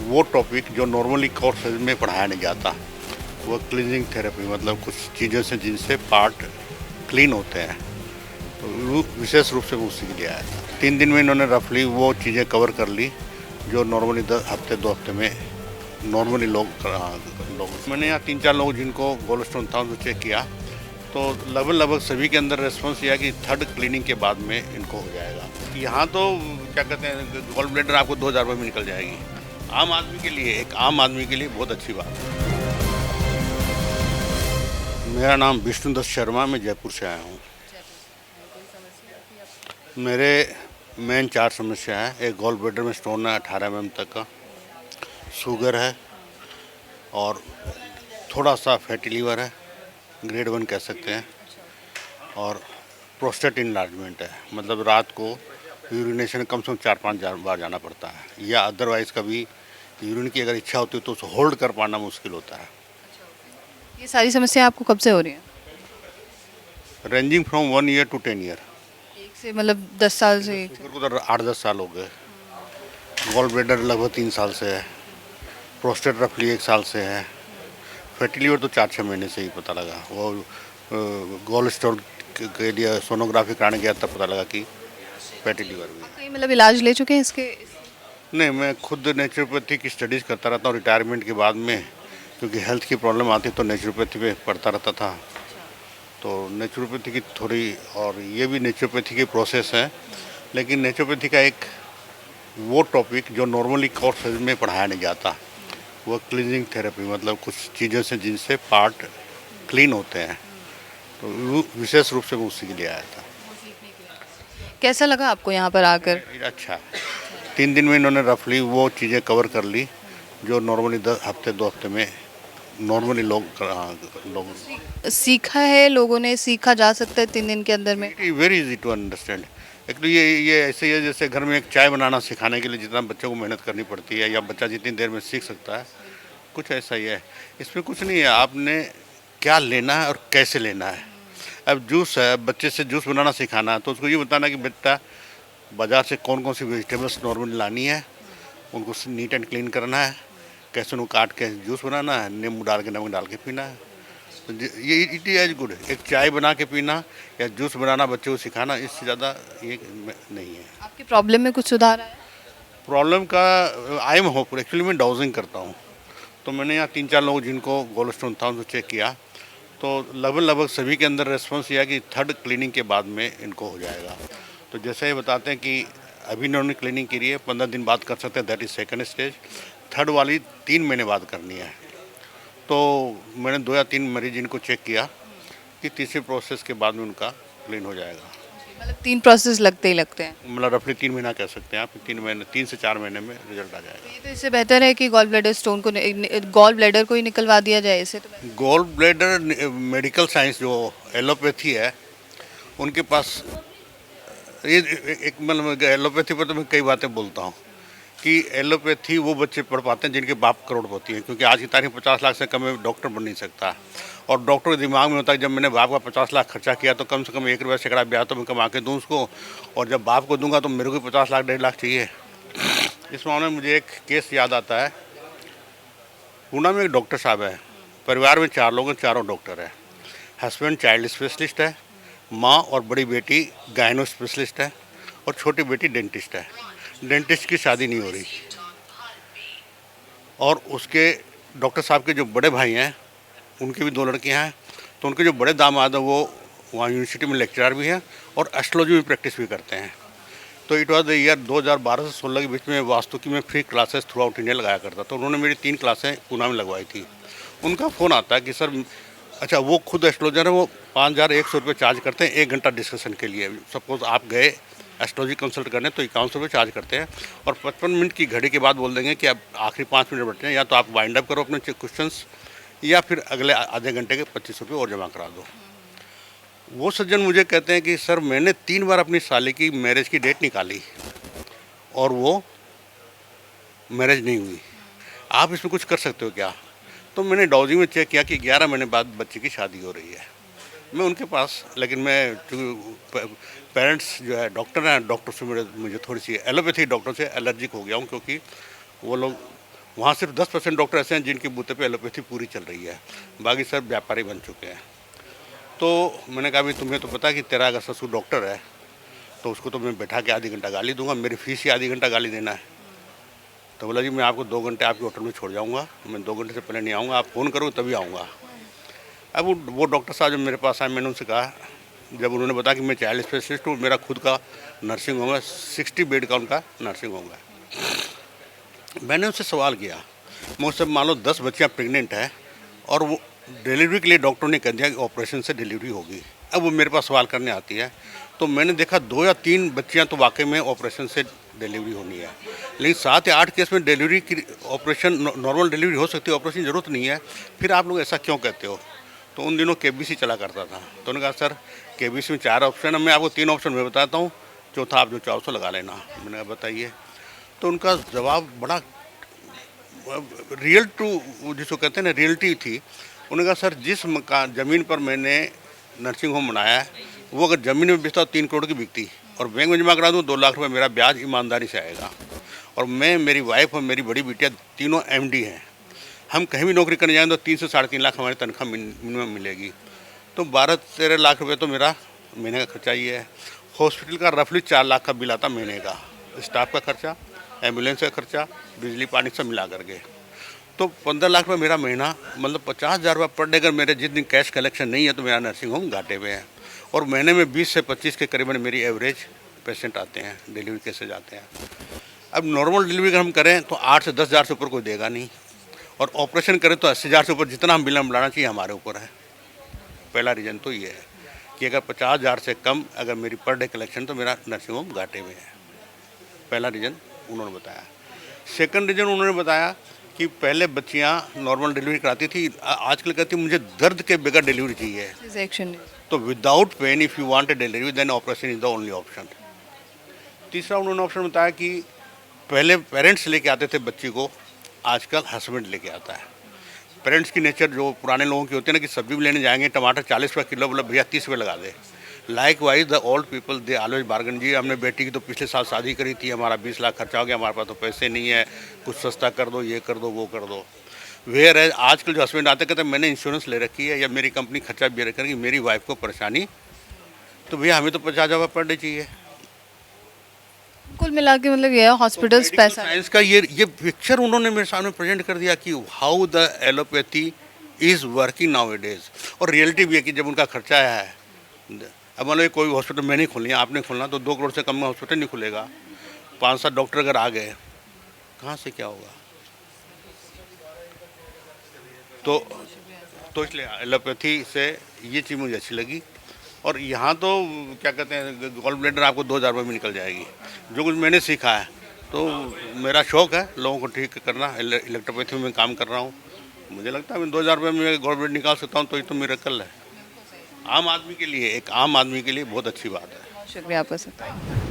वो टॉपिक जो normally courses में पढ़ाया नहीं जाता, वो क्लीनिंग थेरेपी, मतलब कुछ चीज़ों से जिनसे पार्ट क्लीन होते हैं, तो वो विशेष रूप से मैं उसी के लिए आया था। 3 दिन में इन्होंने रफली वो चीज़ें कवर कर ली जो नॉर्मली 10 हफ्ते 2 हफ्ते में नॉर्मली लोग मैंने यहाँ 3-4 लोग जिनको गोल्ड स्टोन था उनको चेक किया, तो लगभग सभी के अंदर रेस्पॉन्स यह कि 3rd क्लीनिंग के बाद में इनको हो जाएगा। यहाँ तो क्या कहते हैं, गॉल ब्लैडर आपको 2000 रुपये में निकल जाएगी। आम आदमी के लिए, एक आम आदमी के लिए बहुत अच्छी बात है। मेरा नाम विष्णुदत्त शर्मा, मैं जयपुर से आया हूँ। मेरे मेन 4 समस्या है। एक गॉल ब्लैडर में स्टोन है 18 mm तक का, शुगर है और थोड़ा सा फैटी लीवर है, ग्रेड 1 कह सकते हैं, और प्रोस्टेट इनलार्जमेंट है, मतलब रात को यूरिनेशन कम से कम 4-5 बार जाना पड़ता है, या अदरवाइज़ कभी यूरिन की अगर इच्छा होती है तो उसे होल्ड कर पाना मुश्किल होता है। ये सारी समस्या आपको कब से हो रही है? Ranging from 1 year to 10 year. एक से मतलब 10 साल से? शुगर को तो 8-10 साल हो गए। गॉल ब्लैडर लगभग 3 साल से है। प्रोस्टेट रफली 1 साल से है। फैटी लीवर तो 4-6 महीने से ही पता लगा। वो गॉल स्टोन के लिए सोनोग्राफी कराने गया तब पता लगा कि फैटी लीवर भी है। कहीं मतलब इलाज ले चुके हैं इसके? नहीं, मैं खुद नेचुरोपैथी की स्टडीज़ करता रहता हूँ रिटायरमेंट के बाद में, क्योंकि हेल्थ की प्रॉब्लम आती तो नेचुरोपैथी पे पढ़ता रहता था। तो नेचुरोपैथी की थोड़ी, और ये भी नेचुरोपैथी की प्रोसेस है, लेकिन नेचुरोपैथी का एक वो टॉपिक जो नॉर्मली कोर्सेज में पढ़ाया नहीं जाता, वो क्लीनिंग थेरेपी, मतलब कुछ चीज़ों से जिनसे पार्ट क्लीन होते हैं, तो वो विशेष रूप से मैं उसी के लिए आया था। कैसा लगा आपको यहाँ पर आकर? अच्छा, 3 दिन में इन्होंने रफली वो चीज़ें कवर कर ली जो नॉर्मली 10 हफ्ते 2 हफ्ते में नॉर्मली लोग सीखा है, लोगों ने सीखा जा सकता है 3 दिन के अंदर में? Very easy to understand. एक तो ये ऐसे ही है जैसे घर में एक चाय बनाना सिखाने के लिए जितना बच्चों को मेहनत करनी पड़ती है, या बच्चा जितनी देर में सीख सकता है, कुछ ऐसा ही है। इसमें कुछ नहीं है, आपने क्या लेना है और कैसे लेना है। अब जूस है, बच्चे से जूस बनाना सिखाना है तो उसको ये बताना कि बेटा बाज़ार से कौन कौन सी वेजिटेबल्स नॉर्मली लानी है, उनको नीट एंड क्लीन करना है, कैसे उनको काट के जूस बनाना है, नींबू डाल के नमक डाल के पीना है। तो ये इट इज़ एज गुड। एक चाय बना के पीना या जूस बनाना बच्चों को सिखाना, इससे ज़्यादा ये नहीं है। आपकी प्रॉब्लम में कुछ सुधार आया? प्रॉब्लम का आई एम होपफुल। एक्चुअली मैं डाउजिंग करता हूँ, तो मैंने यहाँ 3-4 लोग जिनको गोल्ड स्टोन था उनको चेक किया, तो लगभग सभी के अंदर रेस्पॉन्स यह कि 3rd क्लीनिंग के बाद में इनको हो जाएगा। तो जैसे ये बताते हैं कि अभी इन्होंने क्लीनिंग की है, 15 दिन बाद कर सकते हैं, that is second stage. 3rd वाली 3 महीने बाद करनी है। तो मैंने 2 या 3 मरीज इनको चेक किया कि तीसरे प्रोसेस के बाद में उनका क्लीन हो जाएगा। मतलब 3 प्रोसेस लगते ही लगते हैं? मतलब रफली 3 महीना कह सकते हैं आप, 3 महीने, 3 से 4 महीने में रिजल्ट आ जाएगा। ये तो इससे बेहतर है कि गॉल ब्लैडर स्टोन को गॉल ब्लैडर को ही निकलवा दिया जाए, इससे तो गॉल ब्लैडर मेडिकल साइंस जो एलोपैथी है उनके पास ये एक, मतलब एलोपैथी पर तो मैं कई बातें बोलता हूँ कि एलोपैथी वो बच्चे पढ़ पाते हैं जिनके बाप करोड़पति हैं, क्योंकि आज की तारीख में 50 लाख से कम में डॉक्टर बन नहीं सकता। और डॉक्टर के दिमाग में होता है जब मैंने बाप का 50 लाख खर्चा किया तो कम से कम 1 रुपया सैकड़ा ब्याज तो मैं कमा के दूँ उसको, और जब बाप को दूंगा तो मेरे को 50 लाख 1.5 लाख चाहिए। इस मामले में मुझे एक केस याद आता है। पूना में एक डॉक्टर साहब है, परिवार में 4 लोग हैं, चारों डॉक्टर हैं। हस्बैंड चाइल्ड स्पेशलिस्ट है, माँ और बड़ी बेटी गायनो स्पेशलिस्ट है, और छोटी बेटी डेंटिस्ट है। डेंटिस्ट की शादी नहीं हो रही, और उसके डॉक्टर साहब के जो बड़े भाई हैं उनकी भी 2 लड़कियां हैं, तो उनके जो बड़े दामाद हैं वो वहाँ यूनिवर्सिटी में लेक्चरर भी हैं और एस्ट्रोलॉजी में प्रैक्टिस भी करते हैं। तो इट वॉज द ईयर 2012 से 16 के बीच में वास्तु की मैं free classes through out India लगाया करता, तो उन्होंने मेरी 3 क्लासें पूना में लगवाई थी। उनका फ़ोन आता है कि सर, अच्छा वो खुद एस्ट्रोलॉजर है, वो 5100 रुपये चार्ज करते हैं 1 घंटा डिस्कशन के लिए। सपोज आप गए एस्ट्रोलॉजी कंसल्ट करने तो 5100 रुपये चार्ज करते हैं, और 55 मिनट की घड़ी के बाद बोल देंगे कि अब आखिरी 5 मिनट बचते हैं, या तो आप वाइंड अप करो अपने क्वेश्चंस, या फिर अगले आधे घंटे के 25 रुपये और जमा करा दो। वो सज्जन मुझे कहते हैं कि सर मैंने 3 बार अपनी साली की मैरिज की डेट निकाली और वो मैरिज नहीं हुई, आप इसमें कुछ कर सकते हो क्या? तो मैंने डाउजिंग में चेक किया कि 11 महीने बाद बच्चे की शादी हो रही है। मैं उनके पास, लेकिन मैं पेरेंट्स जो है डॉक्टर हैं, डॉक्टर से मुझे थोड़ी सी एलोपैथी डॉक्टर से एलर्जिक हो गया हूँ, क्योंकि वो लोग वहाँ सिर्फ 10% डॉक्टर ऐसे हैं जिनके बूते पे एलोपैथी पूरी चल रही है, बाकी सब व्यापारी बन चुके हैं। तो मैंने कहा, भी तुम्हें तो पता है कि तेरा अगर ससुर डॉक्टर है तो उसको तो मैं बैठा के आधी घंटा गाली दूंगा, मेरी फीस ही आधी घंटा गाली देना है। तो बोला, जी मैं आपको 2 घंटे आपके होटल में छोड़ जाऊंगा, मैं 2 घंटे से पहले नहीं आऊँगा, आप फ़ोन करो तभी आऊँगा। अब वो डॉक्टर साहब जब मेरे पास आए, मैंने उनसे कहा, जब उन्होंने बताया कि मैं चाइल्ड स्पेशलिस्ट हूँ, मेरा खुद का नर्सिंग होम है, 60 बेड का उनका नर्सिंग होम है। मैंने उससे सवाल किया, मुझसे मान लो 10 बच्चियाँ प्रेग्नेंट है और वो डिलीवरी के लिए डॉक्टर ने कह दिया कि ऑपरेशन से डिलीवरी होगी। अब वो मेरे पास सवाल करने आती है, तो मैंने देखा 2 या 3 बच्चियाँ तो वाकई में ऑपरेशन से डिलीवरी होनी है, लेकिन 7 या 8 केस में डिलीवरी की ऑपरेशन नॉर्मल डिलीवरी हो सकती है, ऑपरेशन की ज़रूरत नहीं है। फिर आप लोग ऐसा क्यों कहते हो? तो उन दिनों केबीसी चला करता था, तो उन्होंने कहा, सर केबीसी में 4 ऑप्शन है, मैं आपको 3 ऑप्शन में बताता हूँ, चौथा आप जो चाहो सो लगा लेना। मैंने कहा, बताइए। तो उनका जवाब बड़ा रियल टू, जिसको कहते हैं ना, रियलिटी थी। उन्होंने कहा, सर जिस मकान ज़मीन पर मैंने नर्सिंग होम बनाया है, वो अगर ज़मीन में बेचता 3 करोड़ की बिकती और बैंक में जमा करा दूँ 2 लाख रुपये, मेरा ब्याज ईमानदारी से आएगा। और मैं, मेरी वाइफ और मेरी बड़ी बिटिया तीनों MD हैं, हम कहीं भी नौकरी करने जाएँ तो 3 से 3.5 लाख हमारी तनख्वाह मिनिमम मिलेगी। तो 12-13 लाख रुपये तो मेरा महीने का खर्चा ही है। हॉस्पिटल का रफली 4 लाख का बिल आता महीने का, स्टाफ का खर्चा, एम्बुलेंस का खर्चा, बिजली पानी सब मिला करके। तो 15 लाख रुपये मेरा महीना, मतलब 50,000 रुपये पर डे। अगर मेरे जिस दिन कैश कलेक्शन नहीं है तो मेरा नर्सिंग होम घाटे पे है। और महीने में 20 से 25 के करीबन मेरी एवरेज पेशेंट आते हैं, डिलीवरी केसेज आते हैं। अब नॉर्मल डिलीवरी अगर हम करें तो 8 से 10,000 से ऊपर कोई देगा नहीं, और ऑपरेशन करें तो 80,000 से ऊपर, जितना हम बिल बढ़ाना चाहिए हमारे ऊपर है। पहला रीज़न तो ये है कि अगर 50,000 से कम अगर मेरी पर डे कलेक्शन तो मेरा नर्सिंग होम घाटे में है। पहला रीज़न उन्होंने बताया। सेकंड रीज़न उन्होंने बताया कि पहले बच्चियां नॉर्मल डिलीवरी कराती थी, आजकल कहती मुझे दर्द के बगैर डिलीवरी चाहिए। सिजेक्शन। तो without pain if you want a delivery then operation is the only option. तीसरा उन्होंने ऑप्शन बताया कि पहले पेरेंट्स लेके आते थे बच्ची को, आजकल हस्बैंड लेके आता है। पेरेंट्स की नेचर जो पुराने लोगों की होती है ना, कि सब्जी भी लेने जाएंगे, टमाटर 40 रुपये किलो, बोला भैया 30 रुपये लगा दे। Likewise the old people they always bargain. जी हमने बेटी की तो पिछले साल शादी करी थी, हमारा 20 लाख खर्चा हो गया, हमारे पास तो पैसे नहीं है, कुछ सस्ता कर दो, ये कर दो, वो कर दो। वेयर है आजकल जो हस्बैंड आते कहते हैं मैंने इंश्योरेंस ले रखी है या मेरी कंपनी खर्चा भी रखेगी, मेरी वाइफ को परेशानी, तो भैया हमें तो 50,000 रुपये पर डे चाहिए। कुल मिला के मतलब ये हॉस्पिटल्स पैसा। साइंस का ये पिक्चर उन्होंने मेरे सामने प्रेजेंट कर दिया कि how the allopathy is working now A days. और रियलिटी भी है कि जब उनका खर्चा आया है, अब मान लो कोई हॉस्पिटल मैंने नहीं खोलनी है, आपने खोलना, तो 2 करोड़ से कम में हॉस्पिटल नहीं खुलेगा। 5-7 डॉक्टर अगर आ गए, कहाँ से क्या होगा? तो इसलिए एलोपैथी से ये चीज़ मुझे अच्छी लगी। और यहाँ तो क्या कहते हैं, गॉल ब्लेडर आपको 2,000 रुपये में निकल जाएगी। जो कुछ मैंने सीखा है, तो मेरा शौक़ है लोगों को ठीक करना, इलेक्ट्रोपैथी में काम कर रहा हूँ। मुझे लगता है मैं 2,000 रुपये में गॉल ब्लेडर निकाल सकता हूँ, तो ये तो मिरेकल है। आम आदमी के लिए, एक आम आदमी के लिए बहुत अच्छी बात है। शुक्रिया आपका सर।